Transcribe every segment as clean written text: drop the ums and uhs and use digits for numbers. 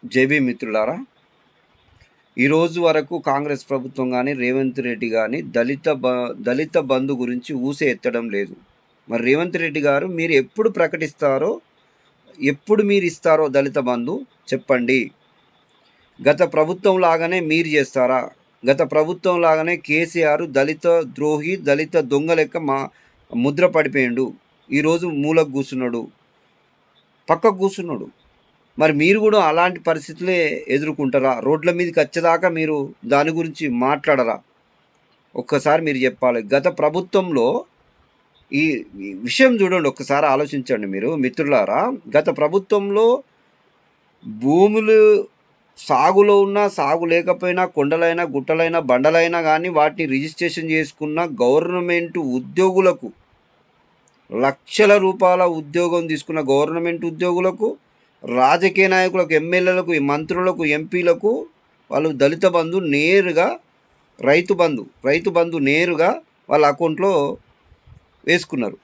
JB మిత్రులారా, ఈరోజు వరకు కాంగ్రెస్ ప్రభుత్వం కానీ రేవంత్ రెడ్డి కానీ దళిత బంధు గురించి ఊసే ఎత్తడం లేదు. మరి రేవంత్ రెడ్డి గారు మీరు ఎప్పుడు ప్రకటిస్తారో, ఎప్పుడు మీరు ఇస్తారో దళిత బంధు చెప్పండి. గత ప్రభుత్వం లాగానే మీరు చేస్తారా? గత ప్రభుత్వం లాగానే కేసీఆర్ దళిత ద్రోహి, దళిత దొంగ లెక్క ముద్ర పడిపోయిండు. ఈరోజు మూలకు కూర్చున్నాడు, పక్కకు కూర్చున్నాడు. మరి మీరు కూడా అలాంటి పరిస్థితులే ఎదుర్కొంటారా? రోడ్ల మీదకి వచ్చేదాకా మీరు దాని గురించి మాట్లాడరా? ఒక్కసారి మీరు చెప్పాలి. గత ప్రభుత్వంలో ఈ విషయం చూడండి, ఒక్కసారి ఆలోచించండి మీరు మిత్రులారా. గత ప్రభుత్వంలో భూములు సాగులో ఉన్నా, సాగు లేకపోయినా, కొండలైనా, గుట్టలైనా, బండలైనా కానీ వాటిని రిజిస్ట్రేషన్ చేసుకున్న గవర్నమెంట్ ఉద్యోగులకు, లక్షల రూపాయల ఉద్యోగం తీసుకున్న గవర్నమెంట్ ఉద్యోగులకు, రాజకీయ నాయకులకు, ఎమ్మెల్యేలకు, మంత్రులకు, ఎంపీలకు వాళ్ళు దళిత బంధు నేరుగా రైతు బంధు నేరుగా వాళ్ళ అకౌంట్లో వేసుకున్నారు.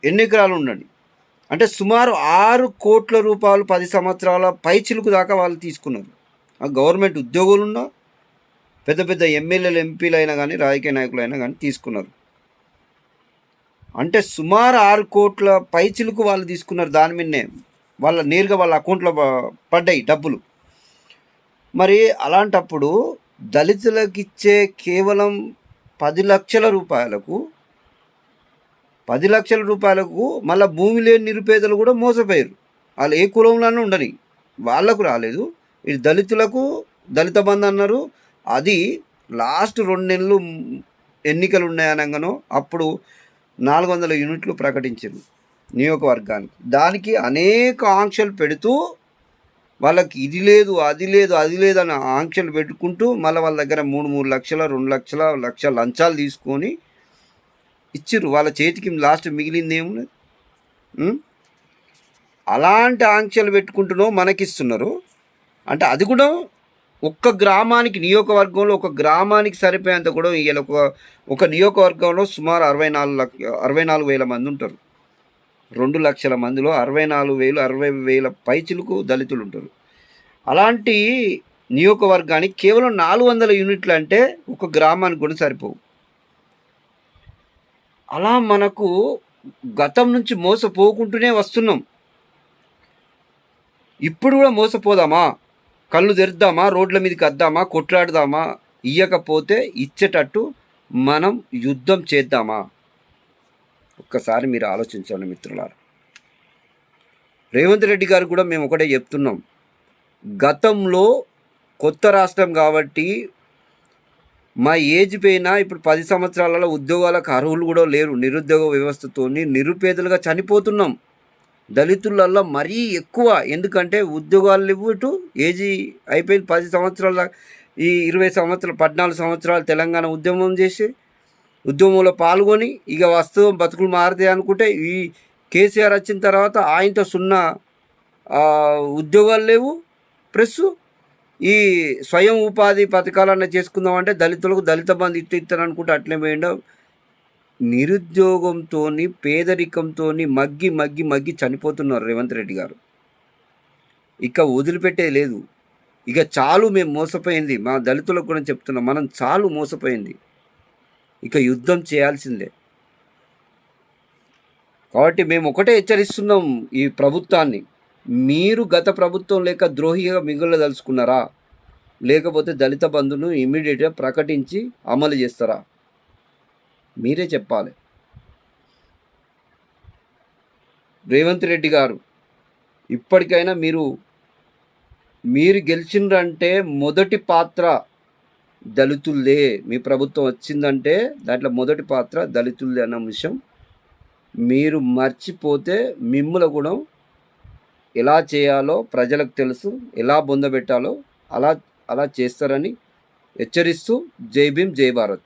ఎన్ని ఎకరాలు ఉండండి అంటే సుమారు 6 కోట్ల రూపాయలు 10 సంవత్సరాల పైచిలుకు దాకా వాళ్ళు తీసుకున్నారు. ఆ గవర్నమెంట్ ఉద్యోగులున్నా, పెద్ద పెద్ద ఎమ్మెల్యేలు, ఎంపీలు అయినా కానీ, రాజకీయ నాయకులు అయినా కానీ తీసుకున్నారు. అంటే సుమారు 6 కోట్ల పైచిలుకు వాళ్ళు తీసుకున్నారు. దాని మీదనే నేరుగా వాళ్ళ అకౌంట్లో పడ్డాయి డబ్బులు. మరి అలాంటప్పుడు దళితులకు ఇచ్చే కేవలం 10 లక్షల రూపాయలకు మళ్ళీ భూమి లేని నిరుపేదలు కూడా మోసపోయారు. వాళ్ళు ఏ కులంలోనే ఉండని వాళ్ళకు రాలేదు. ఇది దళితులకు దళిత బంధు అన్నారు. అది లాస్ట్ 2 నెలలు ఎన్నికలు ఉన్నాయనగానో అప్పుడు 400 యూనిట్లు ప్రకటించారు నియోజకవర్గానికి. దానికి అనేక ఆంక్షలు పెడుతూ వాళ్ళకి ఇది లేదు, అది లేదు, అది లేదు అని ఆంక్షలు పెట్టుకుంటూ మళ్ళీ వాళ్ళ దగ్గర 3 లక్షల, 2 లక్షల, లక్ష లంచాలు తీసుకొని ఇచ్చిర్రు. వాళ్ళ చేతికి లాస్ట్ మిగిలింది ఏమున్నది? అలాంటి ఆంక్షలు పెట్టుకుంటూనో మనకిస్తున్నారు. అంటే అది కూడా ఒక్క గ్రామానికి, నియోజకవర్గంలో ఒక గ్రామానికి సరిపోయేంత కూడా ఇవాళ ఒక నియోజకవర్గంలో సుమారు 64,000 మంది ఉంటారు. 2 లక్షల మందిలో 64,000, 60,000 పైచిలకు దళితులు ఉంటారు. అలాంటి నియోజకవర్గానికి కేవలం 400 యూనిట్లు అంటే ఒక గ్రామానికి కూడా సరిపోవు. అలా మనకు గతం నుంచి మోసపోకుంటూనే వస్తున్నాం. ఇప్పుడు కూడా మోసపోదామా? కళ్ళు తెరుద్దామా? రోడ్ల మీదకి వద్దామా? కొట్లాడదామా? ఇయ్యకపోతే ఇచ్చేటట్టు మనం యుద్ధం చేద్దామా? ఒక్కసారి మీరు ఆలోచించండి మిత్రులారా. రేవంత్ రెడ్డి గారు కూడా మేము ఒకటే చెప్తున్నాం. గతంలో కొత్త రాష్ట్రం కాబట్టి మా ఏజ్ పైన ఇప్పుడు 10 సంవత్సరాలలో ఉద్యోగాలకు అర్హులు కూడా లేరు. నిరుద్యోగ వ్యవస్థతో నిరుపేదలుగా చనిపోతున్నాం. దళితులలో మరీ ఎక్కువ. ఎందుకంటే ఉద్యోగాలు లేవు, ఇటు ఏజీ అయిపోయింది. 10 సంవత్సరాల, ఈ 20 సంవత్సరాలు, 14 సంవత్సరాలు తెలంగాణ ఉద్యమం చేసి ఉద్యమంలో పాల్గొని ఇక వాస్తవం బతుకులు మారుతాయి అనుకుంటే ఈ కేసీఆర్ వచ్చిన తర్వాత ఆయనతో సున్నా ఉద్యోగాలు లేవు. ప్లస్ ఈ స్వయం ఉపాధి పథకాలన్నా చేసుకుందామంటే దళితులకు దళిత బంధు ఇస్తాను అనుకుంటే అట్లే పోయిండో. నిరుద్యోగంతో, పేదరికంతో మగ్గి మగ్గి మగ్గి చనిపోతున్నారు రేవంత్ రెడ్డి గారు. ఇక వదిలిపెట్టే లేదు. ఇక చాలు, మేము మోసపోయింది. మా దళితులకు కూడా చెప్తున్నాం, మనం చాలు మోసపోయింది. ఇక యుద్ధం చేయాల్సిందే. కాబట్టి మేము ఒకటే హెచ్చరిస్తున్నాం ఈ ప్రభుత్వాన్ని. మీరు గత ప్రభుత్వం లేక ద్రోహిగా మిగులదలుచుకున్నారా? లేకపోతే దళిత బంధును ఇమ్మీడియట్గా ప్రకటించి అమలు చేస్తారా? మీరే చెప్పాలి. రేవంత్ రెడ్డి గారు ఇప్పటికైనా మీరు గెలిచిండ్రంటే మొదటి పాత్ర దళితులదే. మీ ప్రభుత్వం వచ్చిందంటే దాంట్లో మొదటి పాత్ర దళితులదే అన్న విషయం మీరు మర్చిపోతే మిమ్ముల కూడా ఎలా చేయాలో ప్రజలకు తెలుసు, ఎలా బొందబెట్టాలో అలా చేస్తారని హెచ్చరిస్తూ జై భీమ్, జై భారత్.